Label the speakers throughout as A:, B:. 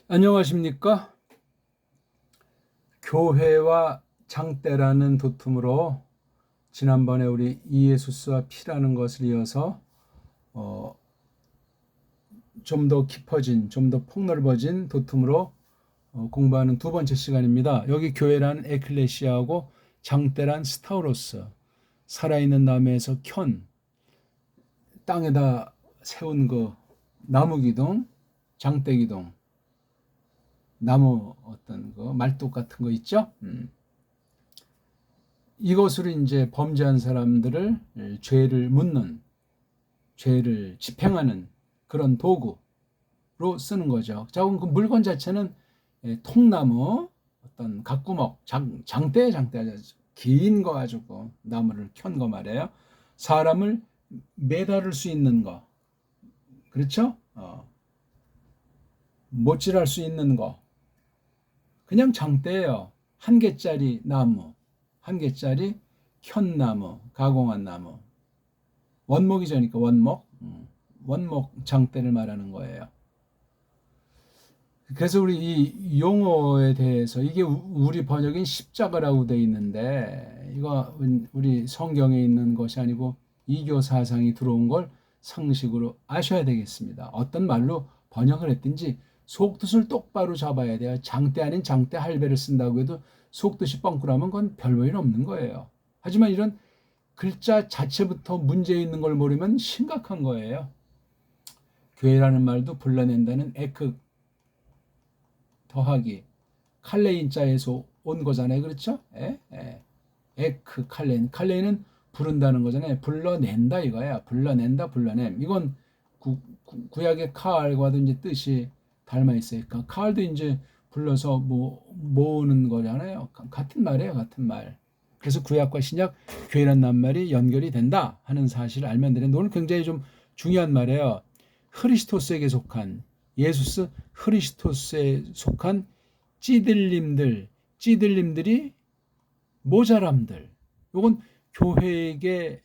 A: 안녕하십니까? 교회와 장대라는 도tum으로 지난번에 우리 이예수스와 피라는 것을 이어서 좀 더 깊어진, 좀 더 폭넓어진 도tum으로 공부하는 두 번째 시간입니다. 여기 교회란 에클레시아하고 장대란 스타우로스, 살아있는 나무에서 켠 땅에다 세운 그 나무 기둥, 장대 기둥, 나무 어떤 거 말뚝 같은 거 있죠? 이것으로 이제 범죄한 사람들을 죄를 묻는, 죄를 집행하는 그런 도구로 쓰는 거죠. 자, 그럼 그 물건 자체는 통나무, 어떤 각구목, 장대 긴 거 가지고 나무를 켠 거 말이에요. 사람을 매달을 수 있는 거, 그렇죠? 못질할 수 있는 거, 그냥 장대예요. 한 개짜리 나무, 한 개짜리 켠나무, 가공한 나무. 원목이죠니까 원목. 원목 장대를 말하는 거예요. 그래서 우리 이 용어에 대해서 이게 우리 번역인 십자가라고 되어 있는데 이거 우리 성경에 있는 것이 아니고 이교 사상이 들어온 걸 상식으로 아셔야 되겠습니다. 어떤 말로 번역을 했든지 속뜻을 똑바로 잡아야 돼요. 장대 아닌 장대 할배를 쓴다고 해도 속뜻이 뻥꾸라면 그건 별 볼일 없는 거예요. 하지만 이런 글자 자체부터 문제 있는 걸 모르면 심각한 거예요. 교회라는 말도 불러낸다는 에크 더하기 칼레인자에서 온 거잖아요. 그렇죠? 에크 칼레인. 칼레인은 부른다는 거잖아요. 불러낸다 이거야. 불러낸다, 불러냄. 이건 구약의 칼과도 이제 뜻이 닮아 있으니까 칼도 이제 불러서 모으는 거잖아요. 같은 말이에요. 같은 말. 그래서 구약과 신약 교회란 낱말이 연결이 된다 하는 사실을 알면 되는데 오늘 굉장히 좀 중요한 말이에요. 크리스토스에게 속한 예수스 크리스토스에 속한 찌들림들이 모자람들. 이건 교회에게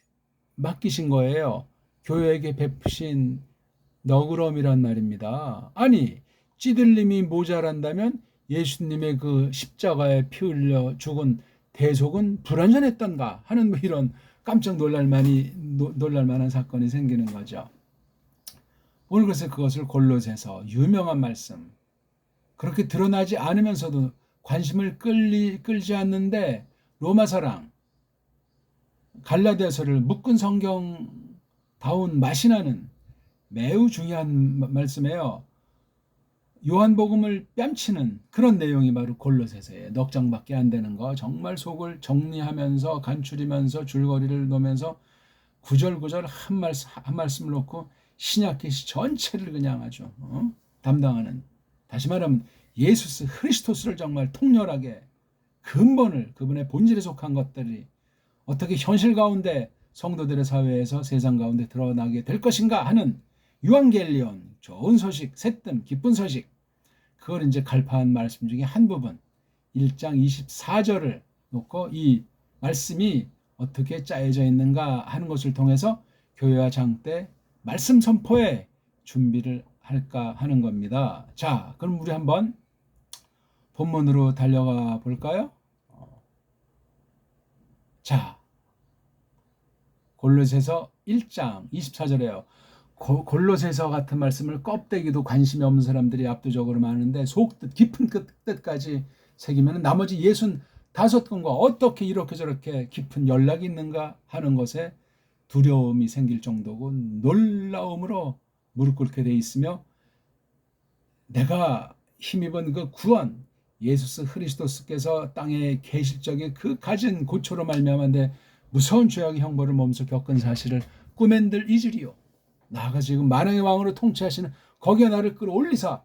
A: 맡기신 거예요. 교회에게 베푸신 너그러움이란 말입니다. 아니, 찌들림이 모자란다면 예수님의 그 십자가에 피 흘려 죽은 대속은 불완전했던가 하는 이런 깜짝 놀랄 만한 사건이 생기는 거죠. 오늘 그래서 그것을 골로새서 유명한 말씀, 그렇게 드러나지 않으면서도 관심을 끌지 않는데 로마서랑 갈라디아서를 묶은 성경다운 맛이 나는 매우 중요한 말씀이에요. 요한복음을 뺨치는 그런 내용이 바로 골로새서예요. 넉 장밖에 안 되는 거, 정말 속을 정리하면서 간추리면서 줄거리를 놓으면서 구절구절 한 말씀을 놓고 신약계시 전체를 그냥 아주 담당하는, 다시 말하면 예수스 크리스토스를 정말 통렬하게 근본을, 그분의 본질에 속한 것들이 어떻게 현실 가운데 성도들의 사회에서 세상 가운데 드러나게 될 것인가 하는 유앙겔리온, 좋은 소식, 새뜸, 기쁜 소식, 그걸 이제 갈파한 말씀 중에 한 부분 1장 24절을 놓고 이 말씀이 어떻게 짜여져 있는가 하는 것을 통해서 교회와 장대 말씀 선포에 준비를 할까 하는 겁니다. 자, 그럼 우리 한번 본문으로 달려가 볼까요? 자, 골로새서 1장 24절에요. 골로새서 같은 말씀을 껍데기도 관심이 없는 사람들이 압도적으로 많은데 속뜻, 깊은 뜻까지 새기면 나머지 65건과 어떻게 이렇게 저렇게 깊은 연락이 있는가 하는 것에 두려움이 생길 정도고 놀라움으로 무릎 꿇게 돼 있으며, 내가 힘입은 그 구원, 예수스 그리스도께서 땅에 계실 적에 그 가진 고초로 말미암아 무서운 죄악의 형벌을 몸소 겪은 사실을 꾸맨들 잊으리요. 나가 지금 만왕의 왕으로 통치하시는 거기에 나를 끌어올리사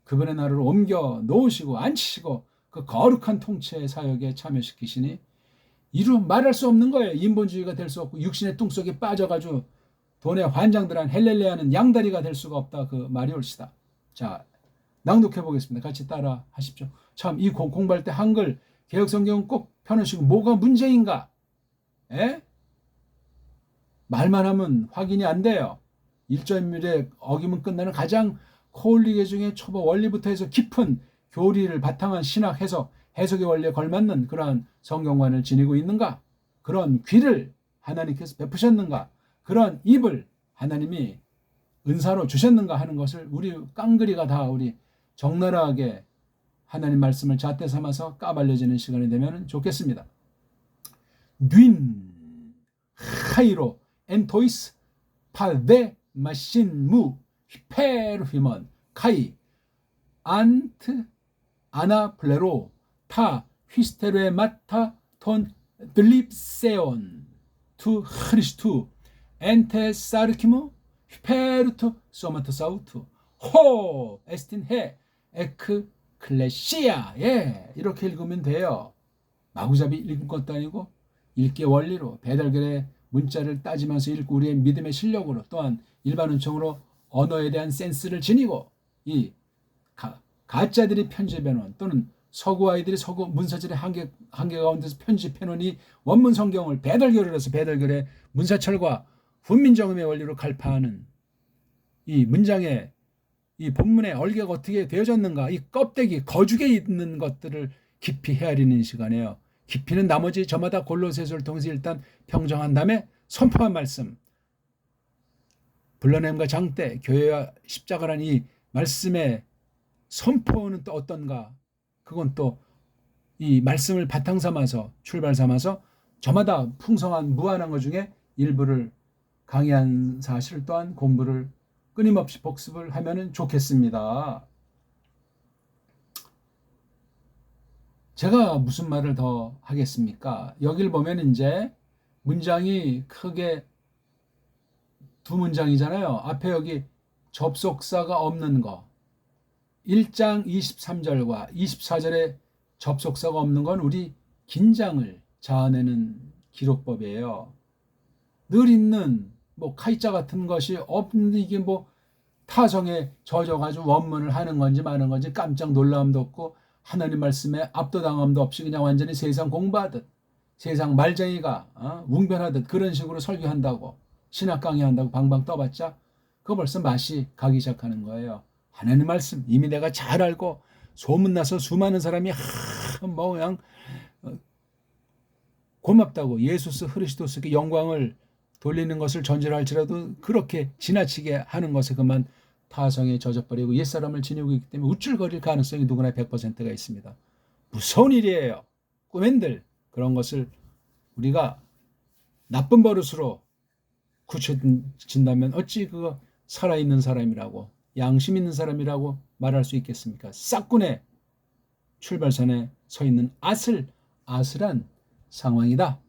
A: 그분의 나라를 옮겨 놓으시고 앉히시고 그 거룩한 통치의 사역에 참여시키시니 이루 말할 수 없는 거예요. 인본주의가 될 수 없고 육신의 뚱속에 빠져가지고 돈의 환장들한 헬렐레아는 양다리가 될 수가 없다. 그 말이 옳시다. 자, 낭독해 보겠습니다. 같이 따라 하십시오. 참, 이 공부할 때 한글 개혁성경은 꼭 펴놓으시고 뭐가 문제인가? 말만 하면 확인이 안 돼요. 일조인물에 어기면 끝나는 가장 코올리계 중에 초보 원리부터 해서 깊은 교리를 바탕한 신학 해석, 해석의 원리에 걸맞는 그러한 성경관을 지니고 있는가? 그런 귀를 하나님께서 베푸셨는가? 그런 입을 하나님이 은사로 주셨는가 하는 것을 우리 깡그리가 다 우리 적나라하게 하나님 말씀을 잣대 삼아서 까발려지는 시간이 되면 좋겠습니다. 윈 하이로 엔토이스 파데 마신무 히페르히먼 카이 안트 아나플레로 타 휘스테르에 마타 톤 들립세온 투 크리스투 엔테 사르키무 히페르투 소마토사우투 호 에스틴 해 에크 클레시아. 예, 이렇게 읽으면 돼요. 마구잡이 읽은 것도 아니고 읽기의 원리로 배달결의 문자를 따지면서 읽고 우리의 믿음의 실력으로 또한 일반 은총으로 언어에 대한 센스를 지니고 이 가짜들이 편집해놓은 또는 서구 아이들이 서구 문사절의 한계 가운데서 편집해놓은 이 원문 성경을 배달결을 해서 배달결의 문사철과 훈민정음의 원리로 갈파하는 이 문장의 이 본문의 얼개가 어떻게 되어졌는가, 이 껍데기 거죽에 있는 것들을 깊이 헤아리는 시간이에요. 깊이는 나머지 저마다 골로새서를 통해서 일단 평정한 다음에 선포한 말씀, 불러냄과 장대, 교회와 십자가라는 이 말씀의 선포는 또 어떤가? 그건 또 이 말씀을 바탕 삼아서 출발 삼아서 저마다 풍성한 무한한 것 중에 일부를 강의한 사실 또한 공부를 끊임없이 복습을 하면 좋겠습니다. 제가 무슨 말을 더 하겠습니까? 여기를 보면 이제 문장이 크게 두 문장이잖아요. 앞에 여기 접속사가 없는 거. 1장 23절과 24절에 접속사가 없는 건 우리 긴장을 자아내는 기록법이에요. 늘 있는 뭐 카이자 같은 것이 없는데 이게 뭐 타성에 젖어가지고 원문을 하는 건지 마는 건지 깜짝 놀라움도 없고 하나님 말씀에 압도당함도 없이 그냥 완전히 세상 공부하듯 세상 말쟁이가 웅변하듯 그런 식으로 설교한다고 신학 강의한다고 방방 떠봤자 그거 벌써 맛이 가기 시작하는 거예요. 하나님 말씀 이미 내가 잘 알고 소문나서 수많은 사람이 뭐 그냥 고맙다고 예수스 그리스도스께 영광을 돌리는 것을 전제로 할지라도 그렇게 지나치게 하는 것에 그만 타성에 젖어버리고 옛사람을 지니고 있기 때문에 우쭐거릴 가능성이 누구나 100%가 있습니다. 무서운 일이에요. 꼬맨들 그런 것을 우리가 나쁜 버릇으로 굳혀진다면 어찌 그거 살아있는 사람이라고 양심 있는 사람이라고 말할 수 있겠습니까? 싹군의 출발선에 서 있는 아슬아슬한 상황이다.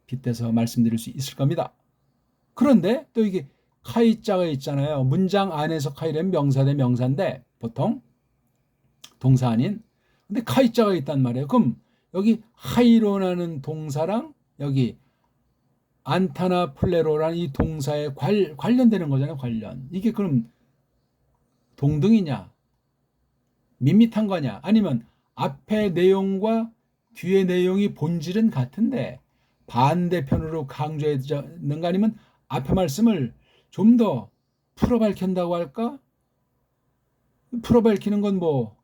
A: 빗대서 말씀드릴 수 있을 겁니다. 그런데 또 이게 카이자가 있잖아요. 문장 안에서 카이는 명사 대 명사인데 보통 동사 아닌. 근데 카이자가 있단 말이에요. 그럼 여기 하이로라는 동사랑 여기 안타나 플레로라는 이 동사에 관련되는 거잖아요. 관련. 이게 그럼 동등이냐? 밋밋한 거냐? 아니면 앞의 내용과 뒤의 내용이 본질은 같은데 반대편으로 강조해졌는가? 아니면 앞의 말씀을 좀 더 풀어 밝힌다고 할까? 풀어 밝히는 건 뭐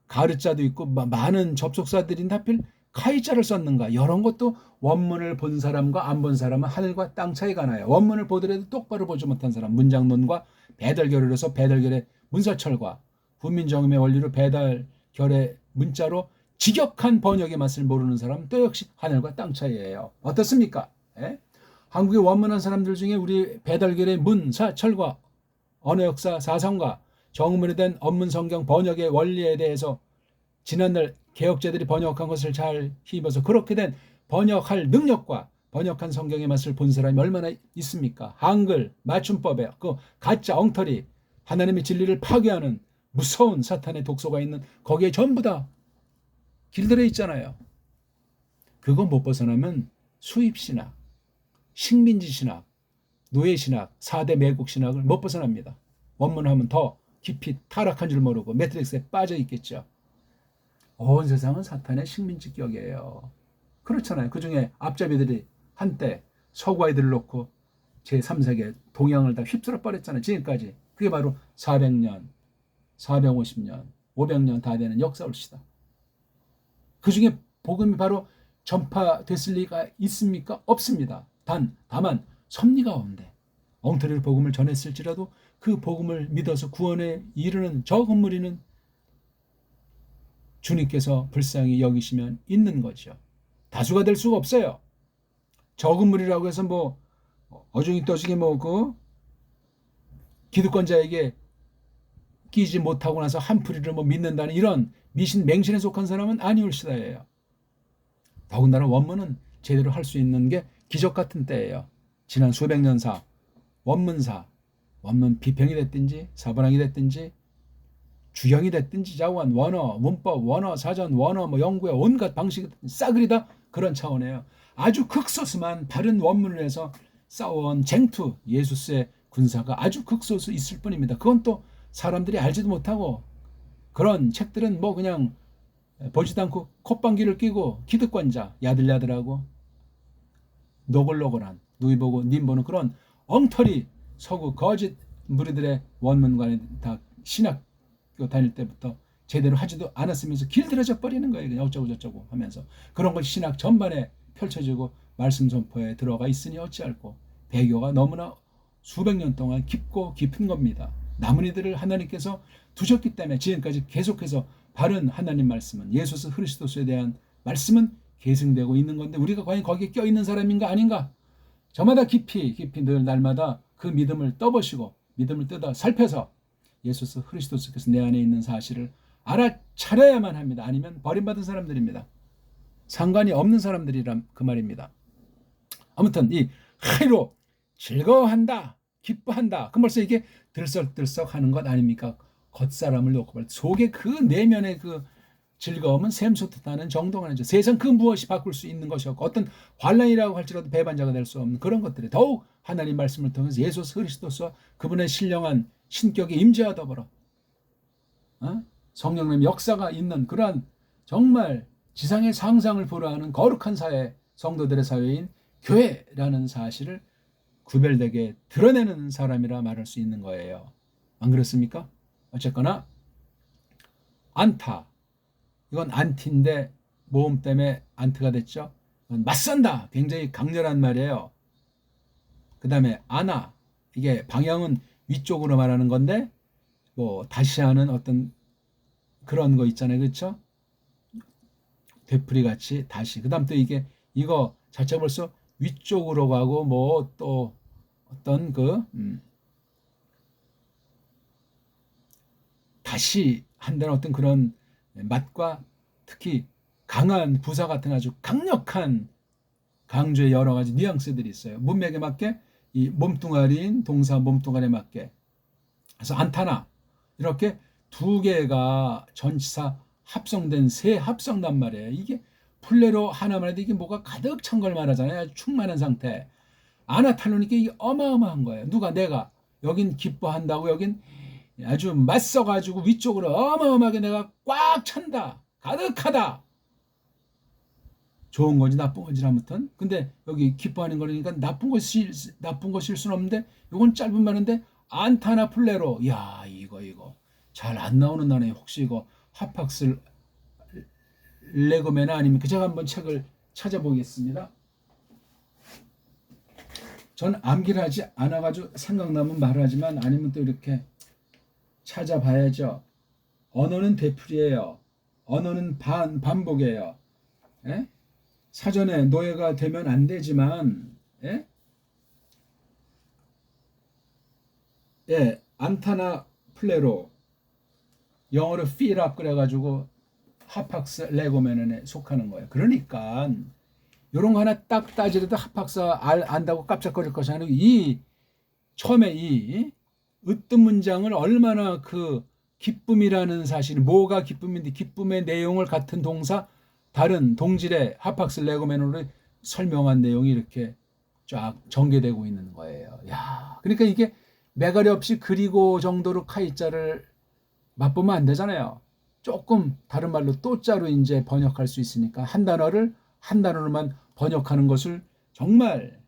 A: 가르자도 있고 많은 접속사들인데 하필 카이자를 썼는가? 이런 것도 원문을 본 사람과 안 본 사람은 하늘과 땅 차이가 나요. 원문을 보더라도 똑바로 보지 못한 사람, 문장론과 배달결을 해서 배달결의 문사철과 훈민정음의 원리로 배달결의 문자로 직역한 번역의 맛을 모르는 사람은 또 역시 하늘과 땅 차이예요. 어떻습니까? 예? 한국에 원문한 사람들 중에 우리 배달결의 문사철과 언어 역사 사상과 정문에 대한 언문 성경 번역의 원리에 대해서 지난날 개혁자들이 번역한 것을 잘 힘입어서 그렇게 된 번역할 능력과 번역한 성경의 맛을 본 사람이 얼마나 있습니까? 한글 맞춤법에 그 가짜 엉터리 하나님의 진리를 파괴하는 무서운 사탄의 독소가 있는 거기에 전부 다 길들여 있잖아요. 그거 못 벗어나면 수입신학, 식민지신학, 노예신학, 4대 매국신학을 못 벗어납니다. 원문하면 더 깊이 타락한 줄 모르고 매트릭스에 빠져 있겠죠. 온 세상은 사탄의 식민지격이에요. 그렇잖아요. 그중에 앞잡이들이 한때 서구 아이들을 놓고 제3세계 동양을 다 휩쓸어 버렸잖아요. 지금까지. 그게 바로 400년 450년, 500년 다 되는 역사올시다. 그 중에 복음이 바로 전파됐을 리가 있습니까? 없습니다. 다만 섭리 가운데 엉터리로 복음을 전했을지라도 그 복음을 믿어서 구원에 이르는 저 건물이는 주님께서 불쌍히 여기시면 있는 거죠. 다수가 될 수가 없어요. 적은 무리라고 해서 뭐 어중이 떠중이 그 기득권자에게 끼지 못하고 나서 한풀이를 믿는다는 이런 맹신에 속한 사람은 아니올시다예요. 더군다나 원문은 제대로 할 수 있는 게 기적 같은 때예요. 지난 수백 년사 원문 비평이 됐든지 사본학이 됐든지 주경이 됐든지 자원, 원어, 문법, 원어, 사전, 원어, 연구의 온갖 방식이 싸그리 다 그런 차원이에요. 아주 극소수만 바른 원문을 해서 싸워온 쟁투 예수스의 군사가 아주 극소수 있을 뿐입니다. 그건 또 사람들이 알지도 못하고 그런 책들은 그냥 보지도 않고 콧방귀를 끼고 기득권자 야들야들하고 노골노골한 누이 보고 님 보는 그런 엉터리 서구 거짓 무리들의 원문관에 다 신학교 다닐 때부터 제대로 하지도 않았으면서 길들여져 버리는 거예요. 그냥 어쩌고 저쩌고 하면서 그런 것이 신학 전반에 펼쳐지고 말씀 선포에 들어가 있으니 어찌할꼬 배교가 너무나 수백 년 동안 깊고 깊은 겁니다. 남은 이들을 하나님께서 두셨기 때문에 지금까지 계속해서 바른 하나님 말씀은 예수 그리스도에 대한 말씀은 계승되고 있는 건데 우리가 과연 거기에 껴있는 사람인가 아닌가? 저마다 깊이 늘 날마다 그 믿음을 떠보시고 믿음을 뜯어 살펴서 예수 그리스도께서 내 안에 있는 사실을 알아차려야만 합니다. 아니면 버림받은 사람들입니다. 상관이 없는 사람들이란 그 말입니다. 아무튼 이 하이로 즐거워한다, 기뻐한다. 그럼 벌써 이게 들썩들썩 하는 것 아닙니까? 겉사람을 놓고 속에 그 내면의 그 즐거움은 샘솟듯하는 정도가 아니죠. 세상 그 무엇이 바꿀 수 있는 것이 없고 어떤 환난이라고 할지라도 배반자가 될 수 없는 그런 것들이 더욱 하나님 말씀을 통해서 예수 그리스도와 그분의 신령한 신격에 임재와 더불어 성령님의 역사가 있는 그러한 정말 지상의 상상을 불허하는 거룩한 사회, 성도들의 사회인 교회라는 사실을 구별되게 드러내는 사람이라 말할 수 있는 거예요. 안 그렇습니까? 어쨌거나 안타, 이건 안티인데 모음 때문에 안트가 됐죠. 이건 맞선다, 굉장히 강렬한 말이에요. 그 다음에 아나, 이게 방향은 위쪽으로 말하는 건데 다시 하는 어떤 그런 거 있잖아요. 그렇죠? 되풀이 같이 다시. 그 다음 또 이거 자체가 벌써 위쪽으로 가고 또 어떤 다시 한다는 어떤 그런 맛과 특히 강한 부사 같은 아주 강력한 강조의 여러 가지 뉘앙스들이 있어요. 문맥에 맞게 이 몸뚱아리인 동사 몸뚱아리에 맞게. 그래서 안타나 이렇게 두 개가 전치사 합성된 세 합성단 말이에요. 이게 플레로 하나만 해도 이게 뭐가 가득 찬 걸 말하잖아요. 아주 충만한 상태. 아나탈로니까 이게 어마어마한 거예요. 내가 여긴 기뻐한다고 여긴 아주 맞서가지고 위쪽으로 어마어마하게 내가 꽉 찬다. 가득하다. 좋은 건지 나쁜 건지 아무튼. 근데 여기 기뻐하는 거니까 나쁜 것일 수는 없는데 이건 짧은 말인데 안타나 플레로. 야 이거 잘 안 나오는 단어예요. 혹시 이거 하팍스 레고메나 아닙니까? 제가 한번 책을 찾아보겠습니다. 전 암기를 하지 않아가지고 생각나면 말하지만 아니면 또 이렇게 찾아봐야죠. 언어는 되풀이에요. 언어는 반복이에요. 예? 사전에 노예가 되면 안 되지만 안타나 플레로 영어로 feel up 그래가지고 하팍스 레고메넌에 속하는 거예요. 그러니까 이런 거 하나 딱 따지려도 하팍스 안다고 깜짝거릴 것이 아니고 처음에 이 으뜸 문장을 얼마나 그 기쁨이라는 사실, 뭐가 기쁨인데 기쁨의 내용을 같은 동사 다른 동질의 하팍스 레고메논으로 설명한 내용이 이렇게 쫙 전개되고 있는 거예요. 야, 그러니까 이게 매가리 없이 그리고 정도로 카이자를 맛보면 안 되잖아요. 조금 다른 말로 또자로 이제 번역할 수 있으니까 한 단어로만 번역하는 것을 정말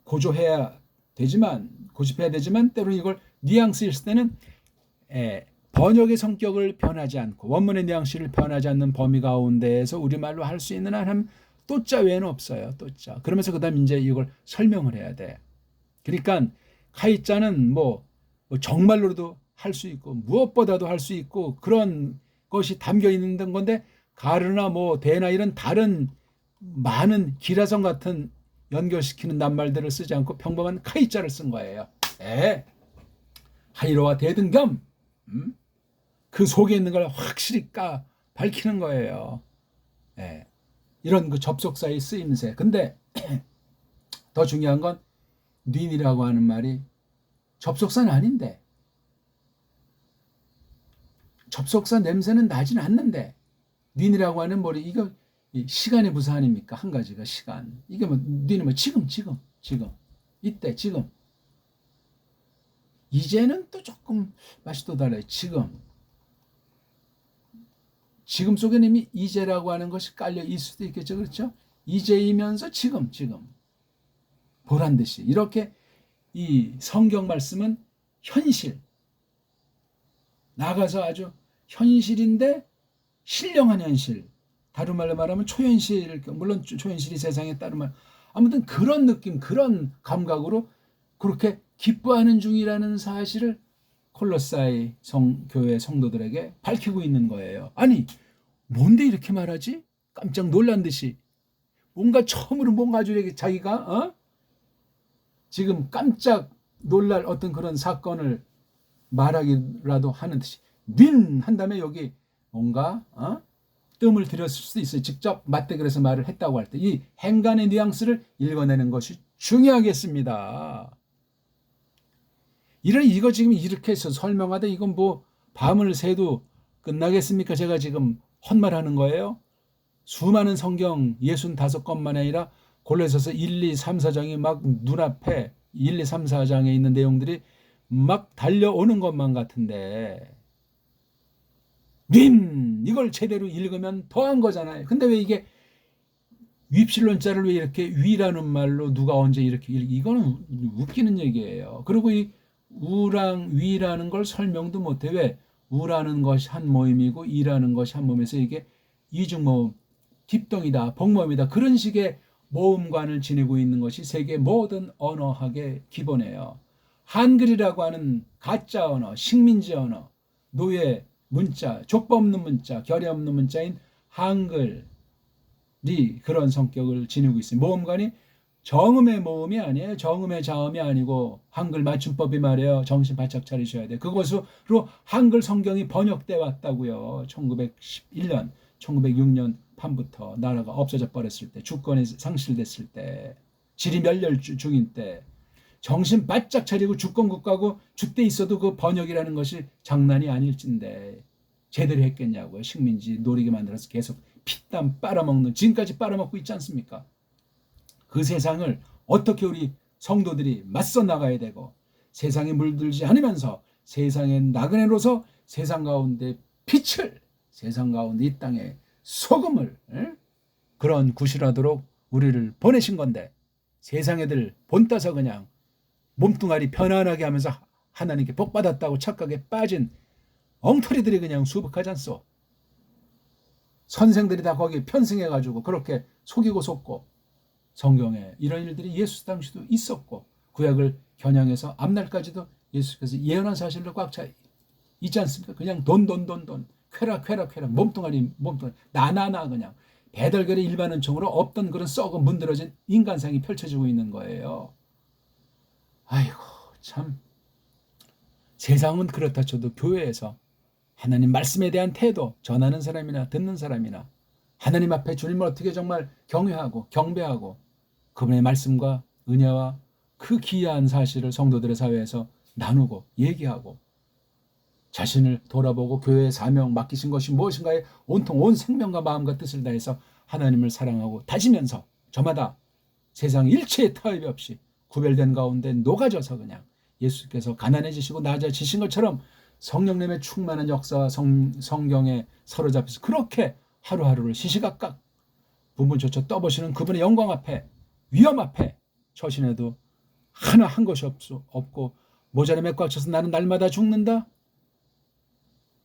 A: 고집해야 되지만 때로는 이걸 뉘앙스 있을 때는 번역의 성격을 변하지 않고 원문의 뉘앙스를 변하지 않는 범위 가운데에서 우리말로 할 수 있는 한 한 또자 외에는 없어요. 또자. 그러면서 그다음 이제 이걸 설명을 해야 돼. 그러니까 카이자는 뭐 정말로도 할 수 있고 무엇보다도 할 수 있고 그런 것이 담겨 있는 건데 가르나 뭐 대나 이런 다른 많은 기라성 같은 연결시키는 낱말들을 쓰지 않고 평범한 카이자를 쓴 거예요. 하이로와 대등겸 그 속에 있는 걸 확실히 밝히는 거예요. 이런 그 접속사의 쓰임새. 근데 더 중요한 건 닌이라고 하는 말이 접속사는 아닌데 접속사 냄새는 나진 않는데 닌이라고 하는 머리 이거 시간의 부사 아닙니까? 한 가지가 시간. 이게 뭐 닌은 뭐 지금 이때 지금 이제는 또 조금 맛이 또 달라요. 지금 속에는 이미 이제라고 하는 것이 깔려 있을 수도 있겠죠. 그렇죠? 이제이면서 지금 보란 듯이 이렇게 이 성경 말씀은 현실 나가서 아주 현실인데 신령한 현실 다른 말로 말하면 초현실 물론 초현실이 세상에 따르면 아무튼 그런 느낌 그런 감각으로 그렇게 기뻐하는 중이라는 사실을 콜로사이 교회 성도들에게 밝히고 있는 거예요. 아니 뭔데 이렇게 말하지? 깜짝 놀란 듯이 뭔가 처음으로 뭔가 아주 자기가 지금 깜짝 놀랄 어떤 그런 사건을 말하기라도 하는 듯이 닌 한 다음에 여기 뭔가 뜸을 들였을 수도 있어요. 직접 맞대결해서 말을 했다고 할 때 이 행간의 뉘앙스를 읽어내는 것이 중요하겠습니다. 이거 지금 이렇게 해서 설명하다 이건 뭐 밤을 새도 끝나겠습니까? 제가 지금 헛말하는 거예요. 수많은 성경 65권만 아니라 골로새서 1, 2, 3, 4장이 막 눈앞에 1, 2, 3, 4장에 있는 내용들이 막 달려오는 것만 같은데 이걸 제대로 읽으면 더한 거잖아요. 근데 왜 이게 윕실론자를 왜 이렇게 위라는 말로 누가 언제 이렇게 이거는 웃기는 얘기예요. 그리고 이 우랑 위라는 걸 설명도 못해. 왜? 우라는 것이 한 모임이고 이라는 것이 한 모임에서 이게 이중모음, 딥동이다, 복모음이다 그런 식의 모음관을 지니고 있는 것이 세계 모든 언어학의 기본이에요. 한글이라고 하는 가짜 언어, 식민지 언어, 노예 문자, 족보 없는 문자, 결의 없는 문자인 한글이 그런 성격을 지니고 있어요. 모음관이 정음의 모음이 아니에요. 정음의 자음이 아니고 한글 맞춤법이 말이에요. 정신 바짝 차리셔야 돼요. 그것으로 한글 성경이 번역돼 왔다고요. 1911년, 1906년 판부터 나라가 없어져 버렸을 때, 주권이 상실됐을 때, 질이 멸렬 중인 때 정신 바짝 차리고 주권국가고 주때 있어도 그 번역이라는 것이 장난이 아닐진데 제대로 했겠냐고요. 식민지 노리게 만들어서 계속 피땀 빨아먹는 지금까지 빨아먹고 있지 않습니까? 그 세상을 어떻게 우리 성도들이 맞서 나가야 되고 세상에 물들지 않으면서 세상의 나그네로서 세상 가운데 빛을 세상 가운데 이 땅에 소금을 그런 구실하도록 우리를 보내신 건데 세상 애들 본따서 그냥 몸뚱아리 편안하게 하면서 하나님께 복받았다고 착각에 빠진 엉터리들이 그냥 수북하지 않소. 선생들이 다 거기 편승해가지고 그렇게 속이고 속고 성경에 이런 일들이 예수 당시도 있었고 구약을 겨냥해서 앞날까지도 예수께서 예언한 사실로 꽉 차 있지 않습니까? 그냥 돈 쾌락 몸뚱아리 나나나 그냥 배달결의 일반 은총으로 없던 그런 썩은 문드러진 인간상이 펼쳐지고 있는 거예요. 아이고 참 세상은 그렇다 쳐도 교회에서 하나님 말씀에 대한 태도 전하는 사람이나 듣는 사람이나 하나님 앞에 주님을 어떻게 정말 경외하고 경배하고 그분의 말씀과 은혜와 그 귀한 사실을 성도들의 사회에서 나누고 얘기하고 자신을 돌아보고 교회의 사명 맡기신 것이 무엇인가에 온통 온 생명과 마음과 뜻을 다해서 하나님을 사랑하고 다지면서 저마다 세상 일체의 타협이 없이 구별된 가운데 녹아져서 그냥 예수께서 가난해지시고 낮아지신 것처럼 성령님의 충만한 역사와 성경에 사로잡혀서 그렇게 하루하루를 시시각각 분분초초 떠보시는 그분의 영광 앞에 위험 앞에 처신해도 하나 한 것이 없고 모자람에 꽉 차서 나는 날마다 죽는다?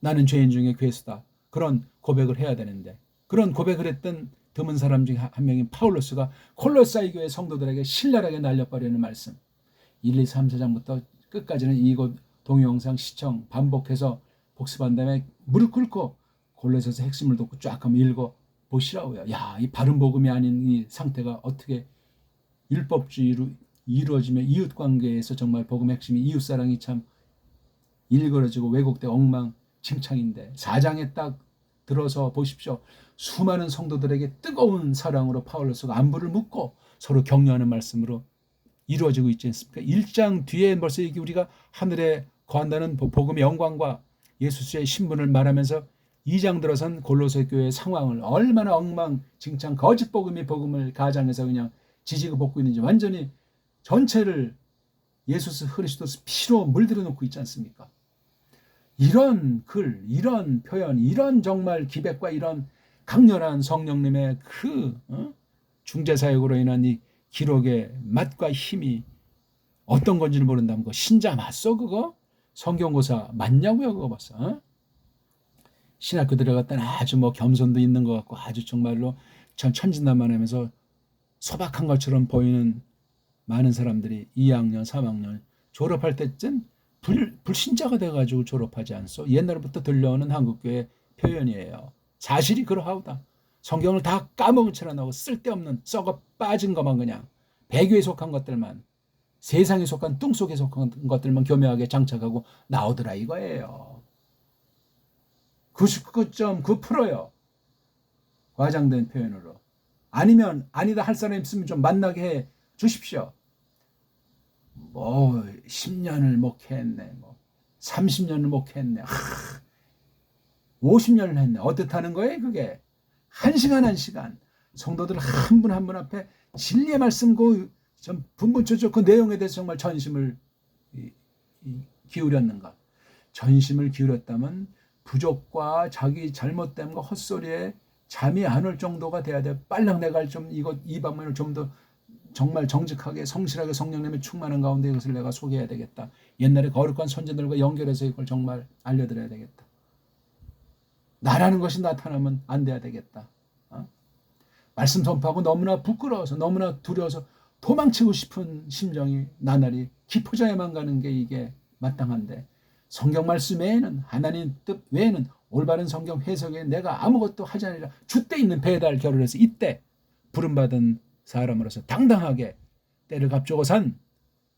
A: 나는 죄인 중에 괴수다. 그런 고백을 해야 되는데, 그런 고백을 했던 드문 사람 중에 한 명인 파울로스가 콜로사이 교회 성도들에게 신랄하게 날려버리는 말씀, 1, 2, 3, 4장부터 끝까지는 이곳 동영상 시청 반복해서 복습한 다음에 무릎 꿇고 골로새서 핵심을 듣고 쫙 한번 읽어 보시라고요. 야, 이 바른 복음이 아닌 이 상태가 어떻게 율법주의로 이루어지며 이웃관계에서 정말 복음의 핵심이 이웃사랑이 참 일그러지고 왜곡되고 엉망진창인데, 4장에 딱 들어서 보십시오. 수많은 성도들에게 뜨거운 사랑으로 파울로스가 안부를 묻고 서로 격려하는 말씀으로 이루어지고 있지 않습니까? 1장 뒤에 벌써 이게 우리가 하늘에 거한다는 복음의 영광과 예수의 신분을 말하면서 2장 들어선 골로새 교회의 상황을 얼마나 엉망진창 거짓 복음이 복음을 가장해서 그냥 지지고 볶고 있는지 완전히 전체를 예수 그리스도의 피로 물들여 놓고 있지 않습니까? 이런 글, 이런 표현, 이런 정말 기백과 이런 강렬한 성령님의 그 중재사역으로 인한 이 기록의 맛과 힘이 어떤 건지는 모른다면 그거 신자 맞소 그거? 성경고사 맞냐고요 그거 벌써? 신학교 들어갔더니 아주 뭐 겸손도 있는 것 같고 아주 정말로 천진난만하면서 소박한 것처럼 보이는 많은 사람들이 2학년, 3학년 졸업할 때쯤 불신자가 돼가지고 졸업하지 않소? 옛날부터 들려오는 한국교회 표현이에요. 사실이 그러하오다. 성경을 다 까먹은 채로 나오고 쓸데없는 썩어 빠진 것만 그냥 배교에 속한 것들만, 세상에 속한 뚱 속에 속한 것들만 교묘하게 장착하고 나오더라 이거예요. 99.9%요. 과장된 표현으로. 아니면 아니다 할 사람 있으면 좀 만나게 해 주십시오. 뭐 10년을 목회했네, 뭐 30년을 목회했네, 50년을 했네. 어떻다는 거예요 그게? 한 시간 성도들 한 분 한 분 앞에 진리의 말씀 그 분분초초 그 내용에 대해서 정말 전심을 기울였는가? 전심을 기울였다면 부족과 자기 잘못됨과 헛소리에 잠이 안 올 정도가 돼야 돼. 빨랑 내가 좀 이 방면을 좀 더 정말 정직하게 성실하게 성령님의 충만한 가운데 이것을 내가 소개해야 되겠다. 옛날에 거룩한 선지들과 연결해서 이걸 정말 알려드려야 되겠다. 나라는 것이 나타나면 안 돼야 되겠다. 말씀 선포하고 너무나 부끄러워서 너무나 두려워서 도망치고 싶은 심정이 나날이 깊어져야만 가는 게 이게 마땅한데, 성경 말씀 외에는, 하나님 뜻 외에는 올바른 성경 해석에 내가 아무것도 하지 않으라 주때 있는 배달 결혼해서 이때 부름받은 사람으로서 당당하게 때를 값주고 산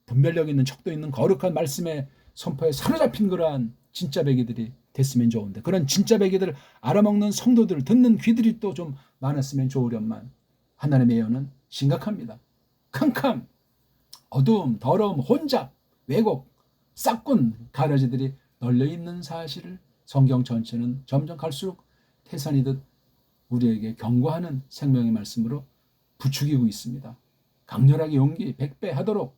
A: 분별력 있는 척도 있는 거룩한 말씀의 선포에 사로잡힌 그러한 진짜 배기들이 됐으면 좋은데, 그런 진짜 배기들을 알아먹는 성도들 듣는 귀들이 또 좀 많았으면 좋으련만 하나님의 예언은 심각합니다. 캄캄 어두움 더러움 혼잡 왜곡 싹군 가라지들이 널려있는 사실을 성경 전체는 점점 갈수록 태산이듯 우리에게 경고하는 생명의 말씀으로 부추기고 있습니다. 강렬하게 용기 100배 하도록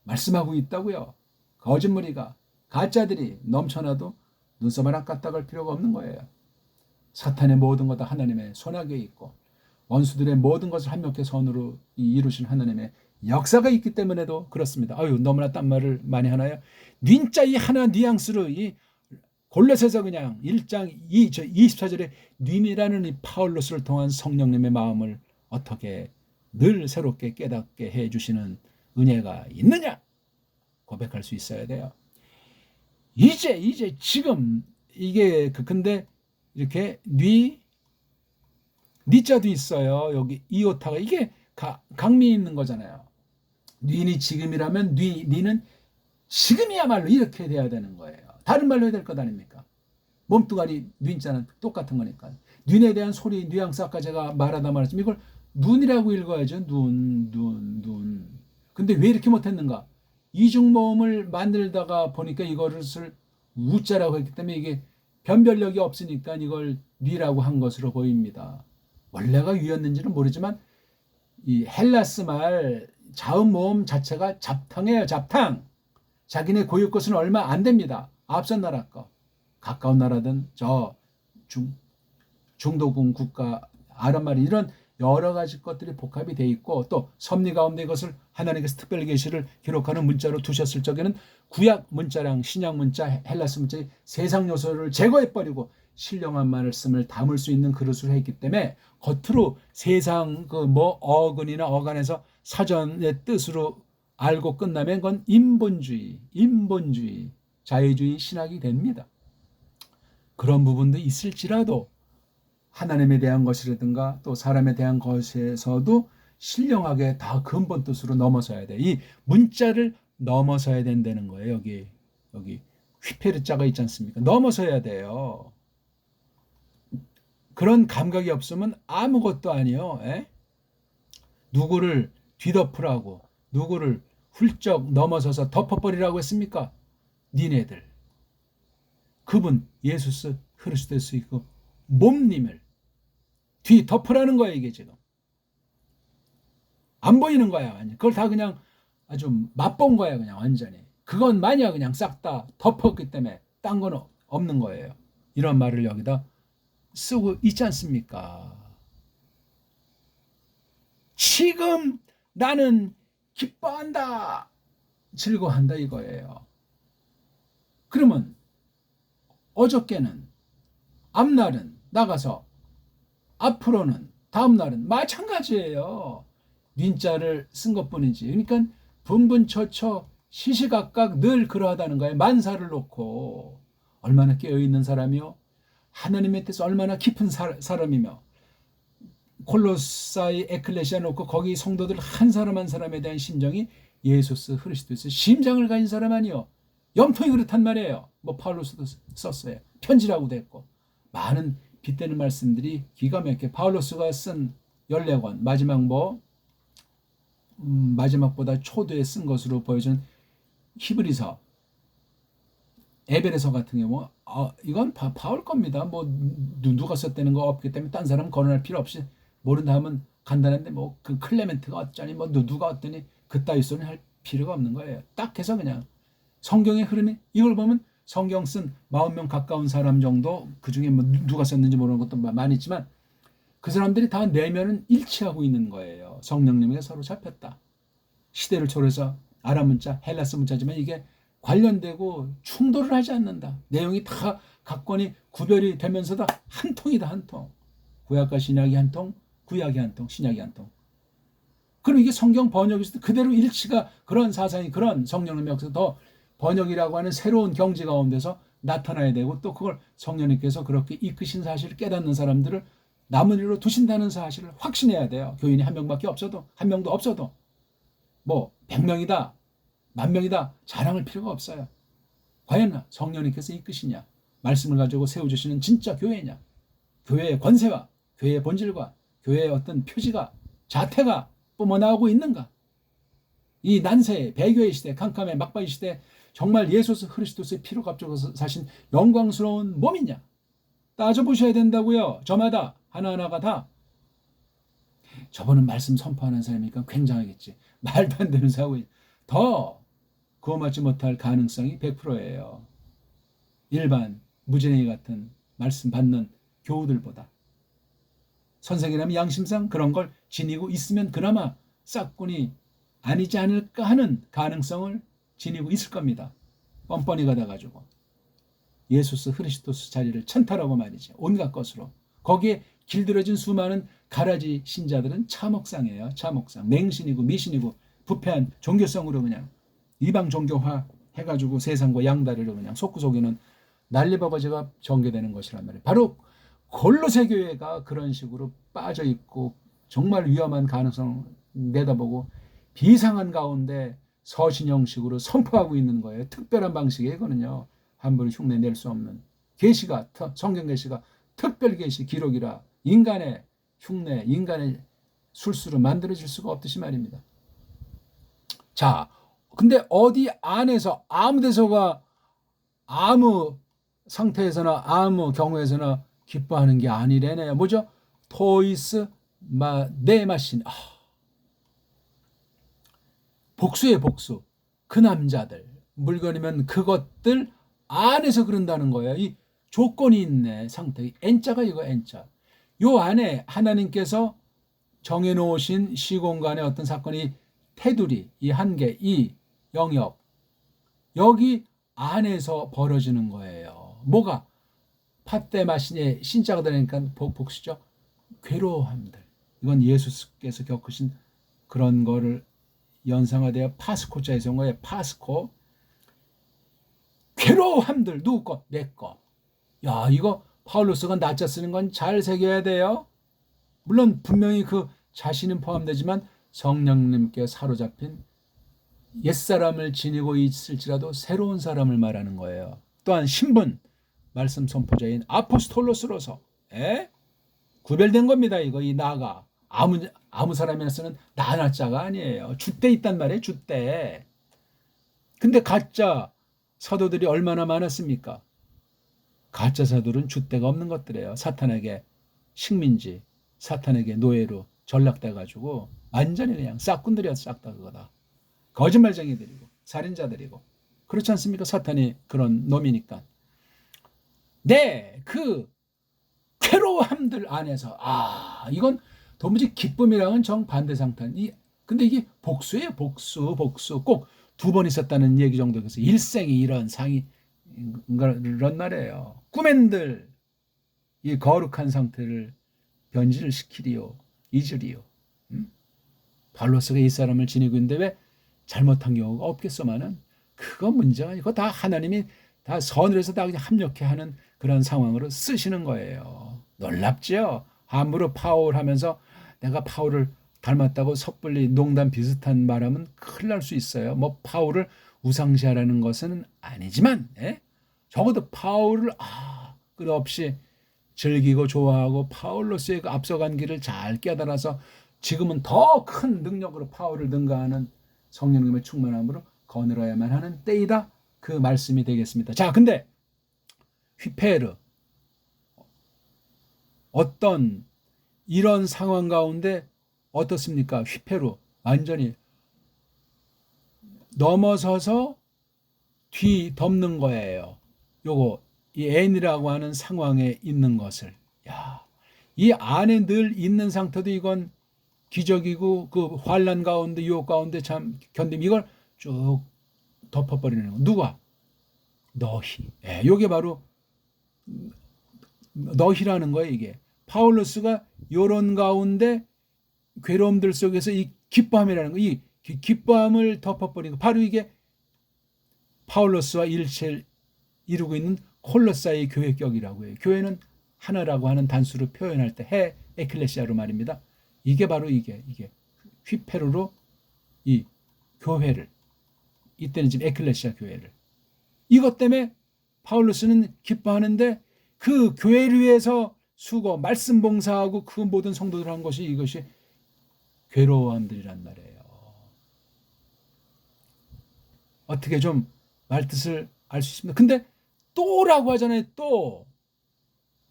A: 말씀하고 있다고요. 거짓무리가 가짜들이 넘쳐나도 눈썹 하나 까딱할 필요가 없는 거예요. 사탄의 모든 것 다 하나님의 손아귀에 있고 원수들의 모든 것을 한명케 선으로 이루신 하나님의 역사가 있기 때문에도 그렇습니다. 아유 너무나 딴 말을 많이 하나요? 닌자 이 하나 뉘앙스로 이 골로새서 그냥 1장 24절에 닌이라는 이 파울로스를 통한 성령님의 마음을 어떻게 늘 새롭게 깨닫게 해주시는 은혜가 있느냐 고백할 수 있어야 돼요. 이제 지금 이게 근데 이렇게 니자도 있어요. 여기 이오타가 이게 강미 있는 거잖아요. 닌이 지금이라면 니는 지금이야말로 이렇게 돼야 되는 거예요. 다른 말로 해야 될 것 아닙니까? 몸뚱아리 닌자는 똑같은 거니까. 닌에 대한 소리 뉘앙스 아까 제가 말하다 말했지만 이걸 눈이라고 읽어야죠. 눈. 근데 왜 이렇게 못했는가? 이중모음을 만들다가 보니까 이거를 우자라고 했기 때문에 이게 변별력이 없으니까 이걸 뉘라고 한 것으로 보입니다. 원래가 위였는지는 모르지만 이 헬라스 말 자음 모음 자체가 잡탕이에요. 잡탕. 자기네 고유 것은 얼마 안 됩니다. 앞선 나라 거. 가까운 나라든 저 중도군 국가 아랍 말이 이런 여러 가지 것들이 복합이 돼 있고 또 섭리 가운데 이것을 하나님께서 특별 계시를 기록하는 문자로 두셨을 적에는 구약 문자랑 신약 문자, 헬라스 문자 세상 요소를 제거해 버리고 신령한 말씀을 담을 수 있는 그릇으로 했기 때문에 겉으로 세상 그 뭐 어근이나 어간에서 사전의 뜻으로 알고 끝나면 그건 인본주의, 자유주의 신학이 됩니다. 그런 부분도 있을지라도 하나님에 대한 것이라든가 또 사람에 대한 것에서도 신령하게 다 근본 뜻으로 넘어서야 돼. 이 문자를 넘어서야 된다는 거예요. 여기 휘페르자가 있지 않습니까? 넘어서야 돼요. 그런 감각이 없으면 아무것도 아니요. 누구를 뒤덮으라고, 누구를 훌쩍 넘어서서 덮어버리라고 했습니까? 니네들. 그분 예수스 그리스도이고 몸님을 뒤덮으라는 거야. 이게 지금 안 보이는 거야. 그걸 다 그냥 아주 맛본 거야. 그냥 완전히 그건 마냥 그냥 싹 다 덮었기 때문에 딴 건 없는 거예요. 이런 말을 여기다 쓰고 있지 않습니까? 지금 나는 기뻐한다, 즐거워한다 이거예요. 그러면 어저께는, 앞날은 나가서 앞으로는, 다음날은 마찬가지예요. 닌자를 쓴 것뿐이지. 그러니까 분분처처 시시각각 늘 그러하다는 거예요. 만사를 놓고 얼마나 깨어있는 사람이요, 하나님의 뜻 얼마나 깊은 사람이며, 콜로사이 에클레시아 놓고 거기 성도들 한 사람 한 사람에 대한 심정이 예수스 그리스도의 심장을 가진 사람 아니요. 염통이 그렇단 말이에요. 뭐 파울로스도 썼어요. 편지라고도 했고 많은 빗대는 말씀들이 기가 막히게 파울로스가 쓴 14권 마지막보다 초두에 쓴 것으로 보여준 히브리서, 에베레서 같은 경우 이건 바울 겁니다. 뭐 누가 썼다는 거 없기 때문에 딴 사람 거론할 필요 없이 모른다 하면 간단한데 뭐 그 클레멘트가 어쩌니 뭐 누가 어떠니 그따위 소리 할 필요가 없는 거예요. 딱 해서 그냥 성경의 흐름이 이걸 보면 성경 쓴 40명 가까운 사람 정도, 그중에 뭐 누가 썼는지 모르는 것도 많이 있지만 그 사람들이 다 내면은 일치하고 있는 거예요. 성령님에게 서로 잡혔다. 시대를 초월해서 아람 문자, 헬라스 문자지만 이게 관련되고 충돌을 하지 않는다. 내용이 다 각권이 구별이 되면서도 한 통이다, 한 통. 구약과 신약이 한 통, 구약이 한 통, 신약이 한 통. 그럼 이게 성경 번역에서도 그대로 일치가, 그런 사상이, 그런 성령님의 역사에서 더 번역이라고 하는 새로운 경지 가운데서 나타나야 되고, 또 그걸 성령님께서 그렇게 이끄신 사실을 깨닫는 사람들을 남은 일로 두신다는 사실을 확신해야 돼요. 교인이 한 명밖에 없어도, 한 명도 없어도 뭐 100명이다, 10,000명이다 자랑할 필요가 없어요. 과연 성령님께서 이끄시냐, 말씀을 가지고 세워주시는 진짜 교회냐, 교회의 권세와 교회의 본질과 교회의 어떤 표지가, 자태가 뿜어나오고 있는가. 이 난세의 배교의 시대, 캄캄의 막바지 시대 정말 예수 그리스도의 피로 값주어서 사신 영광스러운 몸이냐 따져보셔야 된다고요. 저마다 하나하나가 다. 저번은 말씀 선포하는 사람이니까 굉장하겠지. 말도 안 되는 사고, 더 구원받지 못할 가능성이 100%예요. 일반 무진행이 같은 말씀 받는 교우들보다. 선생이라면 양심상 그런 걸 지니고 있으면 그나마 싹군이 아니지 않을까 하는 가능성을 지니고 있을 겁니다. 뻔뻔히 가다가지고 예수스 그리스도스 자리를 천탈하고 말이지, 온갖 것으로. 거기에 길들여진 수많은 가라지 신자들은 차목상이에요. 차목상. 맹신이고 미신이고 부패한 종교성으로 그냥 이방 종교화 해가지고 세상과 양다리로 그냥 속구속이는 난리바바지가 전개되는 것이란 말이에요. 바로 골로새 교회가 그런 식으로 빠져있고 정말 위험한 가능성을 내다보고 비상한 가운데 서신형식으로 선포하고 있는 거예요. 특별한 방식이에요. 이거는요, 함부로 흉내낼 수 없는 계시가, 성경 계시가 특별 계시 기록이라 인간의 흉내, 인간의 술수로 만들어질 수가 없듯이 말입니다. 자, 근데 어디 안에서 아무 데서가 아무 상태에서나 아무 경우에서나 기뻐하는 게 아니래네요. 뭐죠? 토이스 네마신. 복수의 복수. 그 남자들, 물건이면 그것들 안에서 그런다는 거예요. 이 조건이 있네, 상태. N자가 이거 N자. 요 안에 하나님께서 정해놓으신 시공간의 어떤 사건이 테두리, 이 한계, 이 영역, 여기 안에서 벌어지는 거예요. 뭐가? 팥대 마신의 신자가 되니까 복수죠. 괴로움들. 이건 예수께서 겪으신 그런 거를 연상화되어 파스코자에서 온 거예요. 파스코. 괴로움들 누구 거? 내 거. 야, 이거 파울로스가 낮자 쓰는 건 잘 새겨야 돼요. 물론 분명히 그 자신은 포함되지만 성령님께 사로잡힌 옛사람을 지니고 있을지라도 새로운 사람을 말하는 거예요. 또한 신분, 말씀 선포자인 아포스톨로스로서 구별된 겁니다. 이거 이 나가 아무 사람이나 쓰는 나나자가 아니에요. 줏대 있단 말이에요. 줏대. 근데 가짜 사도들이 얼마나 많았습니까? 가짜 사도는 줏대가 없는 것들이에요. 사탄에게 식민지, 사탄에게 노예로 전락돼가지고 완전히 그냥 싹군들이었어. 싹 다 그거다. 거짓말쟁이들이고 살인자들이고 그렇지 않습니까? 사탄이 그런 놈이니까. 네, 그 괴로움들 안에서 이건 도무지 기쁨이랑은 정반대 상태. 근데 이게 복수예요. 복수. 꼭 두 번 있었다는 얘기 정도. 그래서 일생이 이런 상이 이런 말이에요. 꾸맨들 이 거룩한 상태를 변질을 시키리요. 잊으리요. 바울로스가 이 사람을 지니고 있는데 왜 잘못한 경우가 없겠소만은 그거 문제가 아니고 다 하나님이 다 선을 해서 다 그냥 합력해 하는 그런 상황으로 쓰시는 거예요. 놀랍죠? 함부로 파울 하면서 내가 파울을 닮았다고 섣불리 농담 비슷한 말하면 큰일 날 수 있어요. 뭐 파울을 우상시하라는 것은 아니지만 적어도 파울을 끝없이 즐기고 좋아하고 파울로서의 그 앞서간 길을 잘 깨달아서 지금은 더 큰 능력으로 파울을 능가하는 성령님의 충만함으로 거느려야만 하는 때이다. 그 말씀이 되겠습니다. 자, 근데 휘페르 어떤 이런 상황 가운데 어떻습니까? 휘페르 완전히 넘어서서 뒤덮는 거예요. 요거 이 애인이라고 하는 상황에 있는 것을. 이 안에 늘 있는 상태도 이건 기적이고 그 환난 가운데 유혹 가운데 참 견딤 이걸 쭉 덮어버리는 거. 누가? 너희. 요게 바로 너희라는 거예요. 이게 파울로스가 요런 가운데 괴로움들 속에서 이 기뻐함이라는 거, 이 기뻐함을 덮어버리고 바로 이게 파울로스와 일체를 이루고 있는 콜로사의 교회격이라고 해요. 교회는 하나라고 하는 단수로 표현할 때 에클레시아로 말입니다. 이게 바로 이게 휘페르로 이 교회를 이때는 지금 에클레시아 교회를 이것 때문에 파울로스는 기뻐하는데 그 교회를 위해서 수고 말씀 봉사하고 그 모든 성도들 한 것이 이것이 괴로움들이란 말이에요. 어떻게 좀 말뜻을 알 수 있습니다. 근데 또라고 하잖아요. 또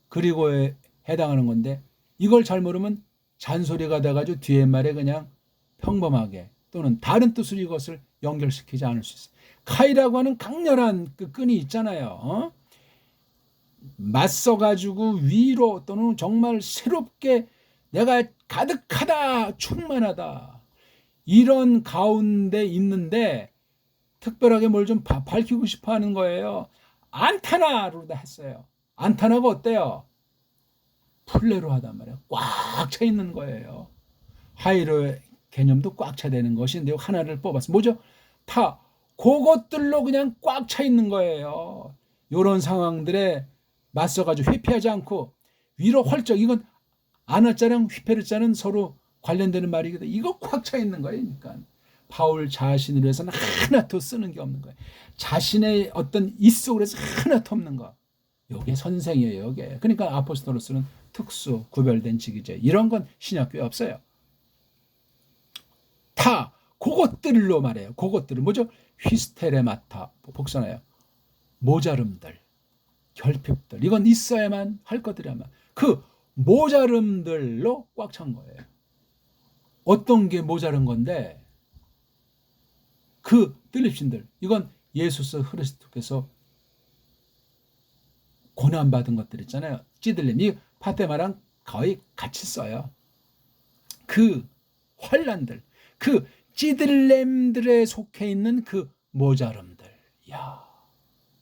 A: 그리고에 해당하는 건데 이걸 잘 모르면 잔소리가 돼가지고 뒤에 말에 그냥 평범하게 또는 다른 뜻으로 이것을 연결시키지 않을 수 있어요. 카이라고 하는 강렬한 그 끈이 있잖아요. 맞서가지고 위로 또는 정말 새롭게 내가 가득하다 충만하다 이런 가운데 있는데 특별하게 뭘 좀 밝히고 싶어 하는 거예요. 안타나로 했어요. 안타나가 어때요? 플레로 하단 말이에요. 꽉 차 있는 거예요. 하이로의 개념도 꽉 차 되는 것인데 하나를 뽑았어요. 뭐죠? 다 그것들로 그냥 꽉 차 있는 거예요. 이런 상황들에 맞서가지고 회피하지 않고 위로 헐쩍 이건 아나자랑 휘페르자는 서로 관련되는 말이거든요. 이거 꽉 차 있는 거예요. 그러니까 바울 자신을 위해서는 하나도 쓰는 게 없는 거예요. 자신의 어떤 입속으로 해서 하나도 없는 거. 요게 선생이에요. 요게. 그러니까 아포스톨로스는 특수 구별된 직위제. 이런 건 신약교회 없어요. 다 그것들로 말해요. 그것들은 뭐죠? 휘스테레마타 복선해요. 모자름들, 결핍들. 이건 있어야만 할 것들이야만. 그 모자름들로 꽉 찬 거예요. 어떤 게 모자른 건데 그 뜰립신들 이건 예수스 그리스도께서 고난받은 것들 있잖아요. 찌들림 이 파테마랑 거의 같이 써요. 그 환란들, 그 찌들렘들에 속해 있는 그 모자름들. 야,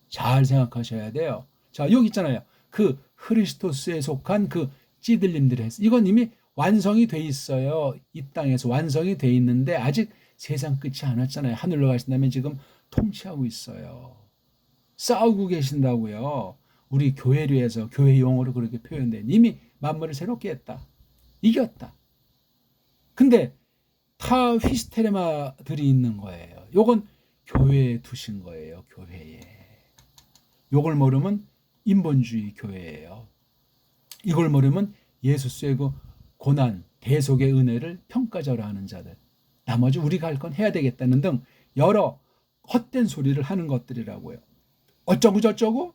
A: 잘 생각하셔야 돼요. 자, 여기 있잖아요. 그 크리스토스에 속한 그 찌들림들에 이건 이미 완성이 돼 있어요. 이 땅에서 완성이 돼 있는데 아직 세상 끝이 안 왔잖아요. 하늘로 가신다면 지금 통치하고 있어요. 싸우고 계신다고요. 우리 교회류에서 교회 용어로 그렇게 표현된 이미 만물을 새롭게 했다. 이겼다. 근데 타 휘스테레마들이 있는 거예요. 요건 교회에 두신 거예요. 교회에. 요걸 모르면 인본주의 교회예요. 이걸 모르면 예수스의 그 고난, 대속의 은혜를 평가절하 하는 자들. 나머지 우리가 할 건 해야 되겠다는 등 여러 헛된 소리를 하는 것들이라고요. 어쩌고 저쩌고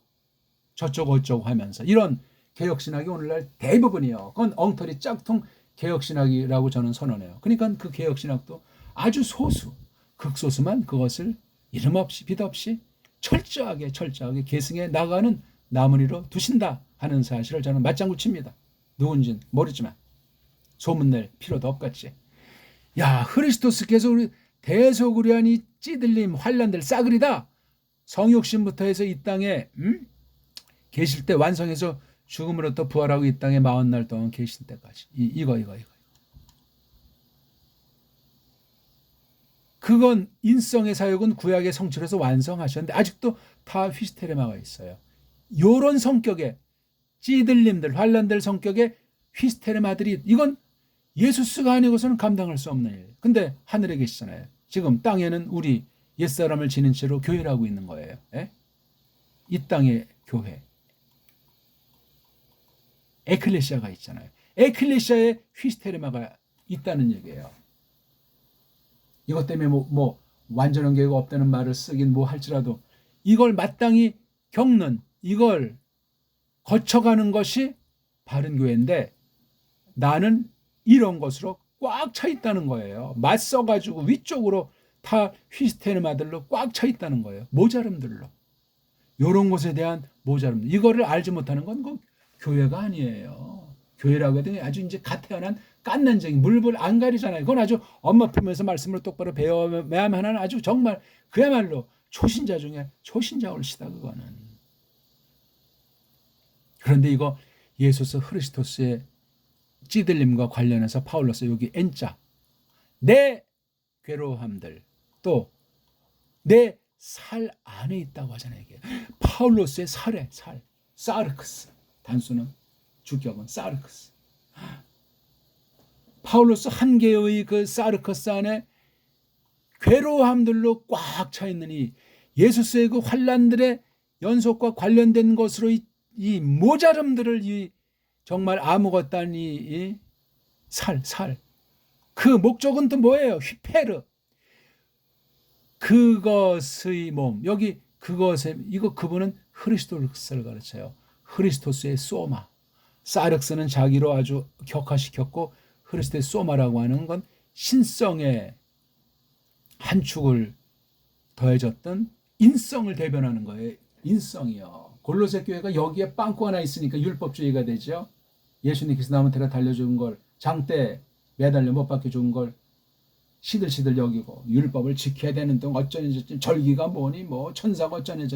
A: 저쩌고 어쩌고 하면서 이런 개혁신학이 오늘날 대부분이요. 그건 엉터리 짝퉁 개혁신학이라고 저는 선언해요. 그러니까 그 개혁신학도 아주 소수, 극소수만 그것을 이름 없이 빛 없이 철저하게 계승해 나가는 나무니로 두신다 하는 사실을 저는 맞장구 칩니다. 누군진 모르지만 소문낼 필요도 없겠지. 야, 크리스토스께서 우리 대속을 위한 이 찌들림, 환란들, 싸그리다 성육신부터 해서 이 땅에 계실 때 완성해서 죽음으로부터 부활하고 이 땅에 40날 동안 계신 때까지 이거 그건 인성의 사역은 구약의 성취로서 완성하셨는데 아직도 다 휘스테레마가 있어요. 요런 성격의 찌들림들, 환란들 성격의 휘스테레마들이 이건 예수스가 아니고서는 감당할 수 없는 일. 근데 하늘에 계시잖아요. 지금 땅에는 우리 옛사람을 지닌 채로 교회를 하고 있는 거예요. 예? 이 땅의 교회. 에클레시아가 있잖아요. 에클레시아에 휘스테레마가 있다는 얘기예요. 이것 때문에 뭐 완전한 교회가 없다는 말을 쓰긴 뭐 할지라도 이걸 마땅히 겪는, 이걸 거쳐가는 것이 바른 교회인데 나는 이런 것으로 꽉 차 있다는 거예요. 맞서가지고 위쪽으로 다 휘스테르마들로 꽉 차 있다는 거예요. 모자름들로. 이런 것에 대한 모자름. 이거를 알지 못하는 건 그 교회가 아니에요. 교회라고 하더니 아주 이제 갓 태어난 깐난쟁이 물불 안 가리잖아요. 그건 아주 엄마 품에서 말씀을 똑바로 배워야만 하는 아주 정말 그야말로 초신자 중에 초신자 올시다 그거는. 그런데 이거 예수스 크리스토스의 찌들림과 관련해서 파울로스 여기 N자 내 괴로움들 또 내 살 안에 있다고 하잖아요. 이게 파울로스의 살 사르크스 단수는 주격은 사르크스. 파울로스 한 개의 그 사르크스 안에 괴로움들로 꽉 차 있는 이 예수스의 그 환란들의 연속과 관련된 것으로 이 모자름들을 이 정말 아무것도 아닌 이 살. 그 목적은 또 뭐예요? 휘페르. 그것의 몸. 여기 그것의 이거 그분은 크리스토스를 가르쳐요. 크리스토스의 소마. 사르크스는 자기로 아주 격화시켰고 크리스토스의 소마라고 하는 건 신성의 한 축을 더해졌던 인성을 대변하는 거예요. 인성이요. 골로새 교회가 여기에 빵꾸 하나 있으니까 율법주의가 되죠. 예수님께서 나무 테라 달려준 걸 장대 매달려 못 박혀 준 걸 시들시들 여기고 율법을 지켜야 되는 등 어쩌니 절기가 뭐니 뭐 천사가 어쩌니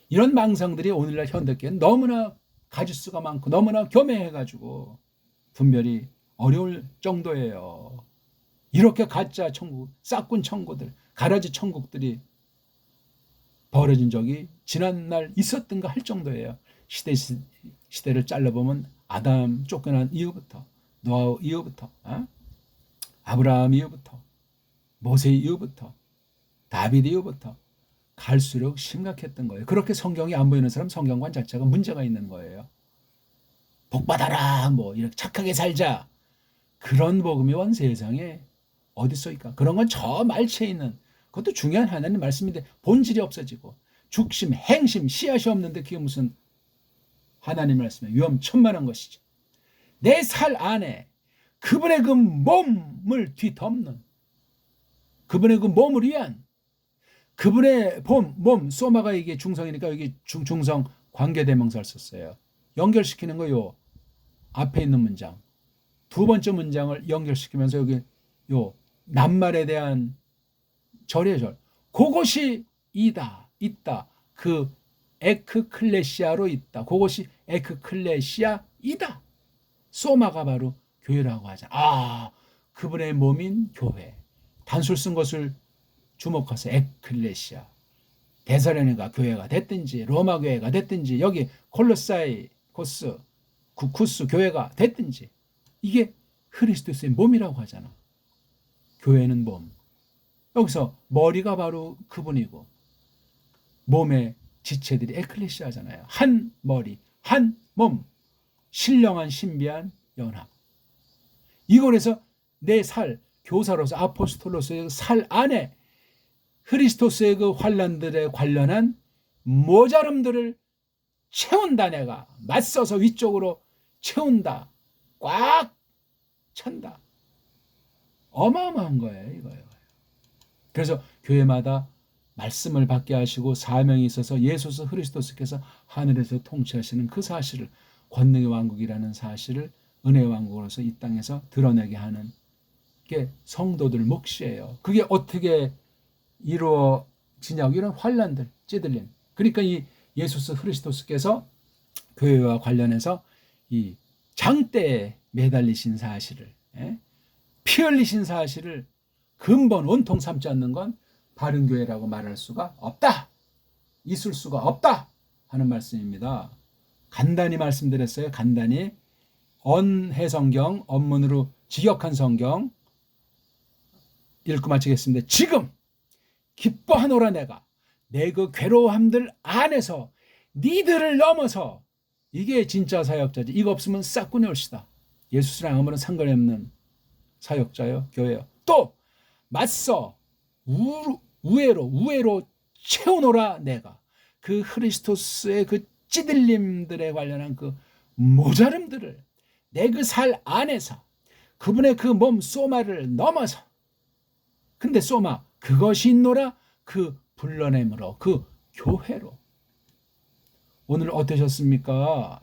A: 이런 망상들이 오늘날 현대교회는 너무나 가짓수가 많고 너무나 교매해가지고 분별이 어려울 정도예요. 이렇게 가짜 천국, 싹군 천국들, 가라지 천국들이 벌어진 적이 지난날 있었던가 할 정도예요. 시대를 잘라보면 아담 쫓겨난 이후부터 노아 이후부터 아브라함 이후부터 모세 이후부터 다비드 이후부터 갈수록 심각했던 거예요. 그렇게 성경이 안 보이는 사람 성경관 자체가 문제가 있는 거예요. 복받아라 뭐 이렇게 착하게 살자 그런 복음이 온 세상에 어디 있어있까? 그런 건 저 말체에 있는 그것도 중요한 하나님 말씀인데 본질이 없어지고 죽심, 행심, 씨앗이 없는데 그게 무슨 하나님 말씀에 위험천만한 것이죠. 내 살 안에 그분의 그 몸을 뒤덮는 그분의 그 몸을 위한 그분의 몸 소마가 이게 중성이니까 여기 중성 관계대명사를 썼어요. 연결시키는 거요. 앞에 있는 문장 두 번째 문장을 연결시키면서 여기 요 낱말에 대한 절의 절. 그것이 있다. 그 에크클레시아로 있다. 그것이 에크클레시아이다. 소마가 바로 교회라고 하잖아. 그분의 몸인 교회. 단술 쓴 것을 주목해서 에클레시아. 데살로니가 교회가 됐든지 로마 교회가 됐든지 여기 콜로사이 코스 구쿠스 교회가 됐든지 이게 그리스도의 몸이라고 하잖아. 교회는 몸. 여기서 머리가 바로 그분이고 몸의 지체들이 에클레시아잖아요. 한 머리, 한 몸, 신령한 신비한 연합. 이걸에서 내 살, 교사로서 아포스톨로서의 살 안에 크리스토스의 그 환난들에 관련한 모자름들을 채운다. 내가 맞서서 위쪽으로 채운다. 꽉 찬다. 어마어마한 거예요. 이거예요. 그래서 교회마다 말씀을 받게 하시고 사명이 있어서 예수 그리스도께서 하늘에서 통치하시는 그 사실을, 권능의 왕국이라는 사실을 은혜의 왕국으로서 이 땅에서 드러내게 하는 게 성도들 몫이에요. 그게 어떻게 이루어지냐고, 이런 환난들, 찌들림. 그러니까 이 예수 그리스도께서 교회와 관련해서 이 장대에 매달리신 사실을, 피 흘리신 사실을 근본 원통 삼지 않는 건 바른 교회라고 말할 수가 없다. 있을 수가 없다 하는 말씀입니다. 간단히 말씀드렸어요. 간단히 언해성경, 언문으로 직역한 성경 읽고 마치겠습니다. 지금 기뻐하노라. 내가 내 그 괴로움들 안에서 니들을 넘어서, 이게 진짜 사역자지. 이거 없으면 싹군이 올시다. 예수랑 아무런 상관이 없는 사역자요, 교회요. 또 맞서 우애로 채우노라. 내가 그 그리스도스의 그 찌들림들에 관련한 그 모자름들을 내 그 살 안에서 그분의 그 몸 소마를 넘어서, 근데 소마 그것이 있노라. 그 불러냄으로, 그 교회로. 오늘 어떠셨습니까?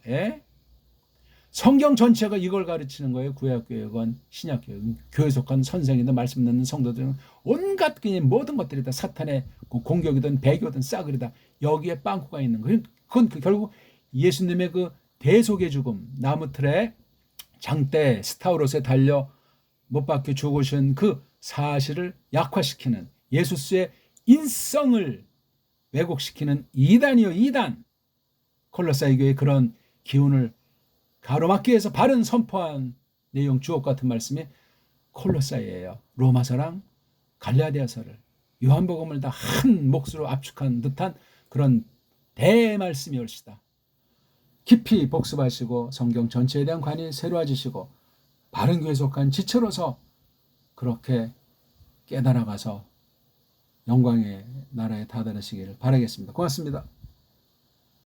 A: 성경 전체가 이걸 가르치는 거예요. 구약교회건 신약교회, 교회 속한 선생이든 말씀 듣는 성도들은 온갖 그냥 모든 것들이 다 사탄의 공격이든 배교든 싸그리다 여기에 빵꾸가 있는 거예요. 그건 결국 예수님의 그 대속의 죽음, 나무틀에 장대 스타우로스에 달려 못 박혀 죽으신 그 사실을 약화시키는, 예수스의 인성을 왜곡시키는 이단이요, 이단. 콜로사이 교회의 그런 기운을 가로막기 위해서 바른 선포한 내용, 주옥 같은 말씀이 콜로사이예요. 로마서랑 갈라디아서를, 요한복음을 다 한 몫으로 압축한 듯한 그런 대말씀이 올시다. 깊이 복습하시고 성경 전체에 대한 관이 새로워지시고 바른 교회에 속한 지체로서 그렇게 깨달아가서 영광의 나라에 다다르시기를 바라겠습니다. 고맙습니다.